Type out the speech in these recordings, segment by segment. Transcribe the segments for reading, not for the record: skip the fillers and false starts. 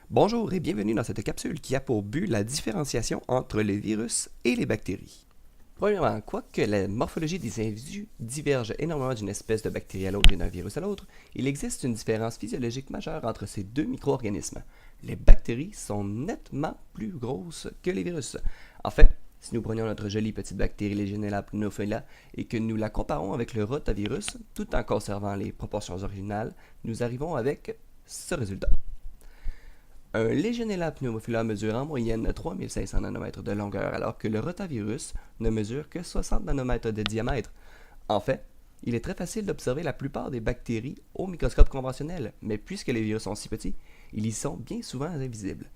Bonjour et bienvenue dans cette capsule qui a pour but la différenciation entre les virus et les bactéries. Premièrement, quoique la morphologie des individus diverge énormément d'une espèce de bactérie à l'autre et d'un virus à l'autre, il existe une différence physiologique majeure entre ces deux micro-organismes. Les bactéries sont nettement plus grosses que les virus. En fait, si nous prenions notre jolie petite bactérie Legionella pneumophila et que nous la comparons avec le rotavirus, tout en conservant les proportions originales, nous arrivons avec ce résultat. Un Legionella pneumophila mesure en moyenne 3500 nanomètres de longueur alors que le rotavirus ne mesure que 60 nanomètres de diamètre. En fait, il est très facile d'observer la plupart des bactéries au microscope conventionnel, mais puisque les virus sont si petits, ils y sont bien souvent invisibles.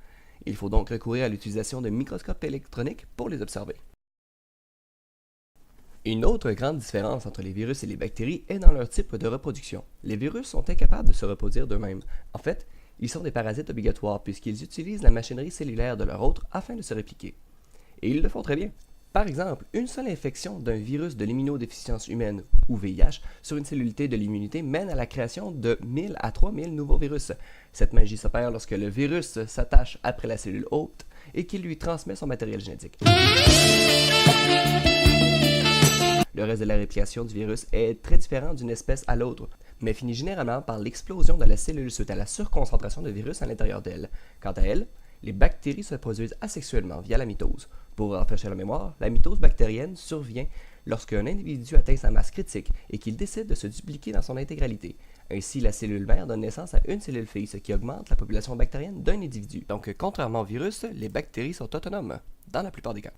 Il faut donc recourir à l'utilisation de microscopes électroniques pour les observer. Une autre grande différence entre les virus et les bactéries est dans leur type de reproduction. Les virus sont incapables de se reproduire d'eux-mêmes. En fait, ils sont des parasites obligatoires puisqu'ils utilisent la machinerie cellulaire de leur hôte afin de se répliquer. Et ils le font très bien. Par exemple, une seule infection d'un virus de l'immunodéficience humaine, ou VIH, sur une cellule T de l'immunité mène à la création de 1000 à 3000 nouveaux virus. Cette magie s'opère lorsque le virus s'attache après la cellule hôte et qu'il lui transmet son matériel génétique. Le reste de la réplication du virus est très différent d'une espèce à l'autre, mais finit généralement par l'explosion de la cellule suite à la surconcentration de virus à l'intérieur d'elle. Quant à elle, les bactéries se produisent asexuellement via la mitose. Pour rafraîchir la mémoire, la mitose bactérienne survient lorsqu'un individu atteint sa masse critique et qu'il décide de se dupliquer dans son intégralité. Ainsi, la cellule mère donne naissance à une cellule fille, ce qui augmente la population bactérienne d'un individu. Donc, contrairement au virus, les bactéries sont autonomes, dans la plupart des cas.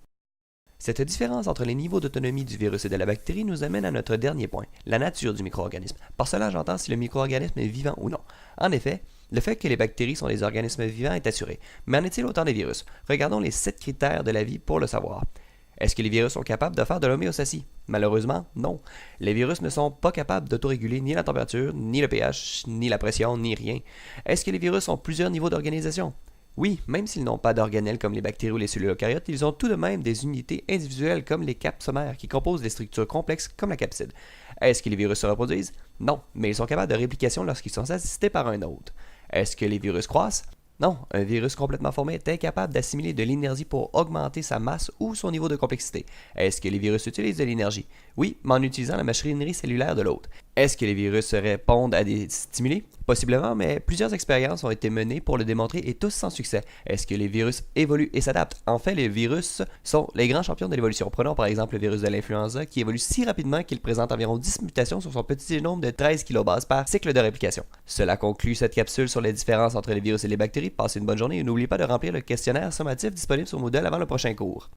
Cette différence entre les niveaux d'autonomie du virus et de la bactérie nous amène à notre dernier point, la nature du micro-organisme. Par cela, j'entends si le micro-organisme est vivant ou non. En effet, le fait que les bactéries sont des organismes vivants est assuré. Mais en est-il autant des virus? Regardons les 7 critères de la vie pour le savoir. Est-ce que les virus sont capables de faire de l'homéostasie? Malheureusement, non. Les virus ne sont pas capables d'autoréguler ni la température, ni le pH, ni la pression, ni rien. Est-ce que les virus ont plusieurs niveaux d'organisation? Oui, même s'ils n'ont pas d'organelles comme les bactéries ou les cellules eucaryotes, ils ont tout de même des unités individuelles comme les capsomères qui composent des structures complexes comme la capside. Est-ce que les virus se reproduisent? Non, mais ils sont capables de réplication lorsqu'ils sont assistés par un hôte. Est-ce que les virus croissent? Non, un virus complètement formé est incapable d'assimiler de l'énergie pour augmenter sa masse ou son niveau de complexité. Est-ce que les virus utilisent de l'énergie? Oui, mais en utilisant la machinerie cellulaire de l'hôte. Est-ce que les virus répondent à des stimuli? Possiblement, mais plusieurs expériences ont été menées pour le démontrer et tous sans succès. Est-ce que les virus évoluent et s'adaptent? En fait, les virus sont les grands champions de l'évolution. Prenons par exemple le virus de l'influenza qui évolue si rapidement qu'il présente environ 10 mutations sur son petit génome de 13 kilobases par cycle de réplication. Cela conclut cette capsule sur les différences entre les virus et les bactéries. Passez une bonne journée et n'oubliez pas de remplir le questionnaire sommatif disponible sur Moodle avant le prochain cours.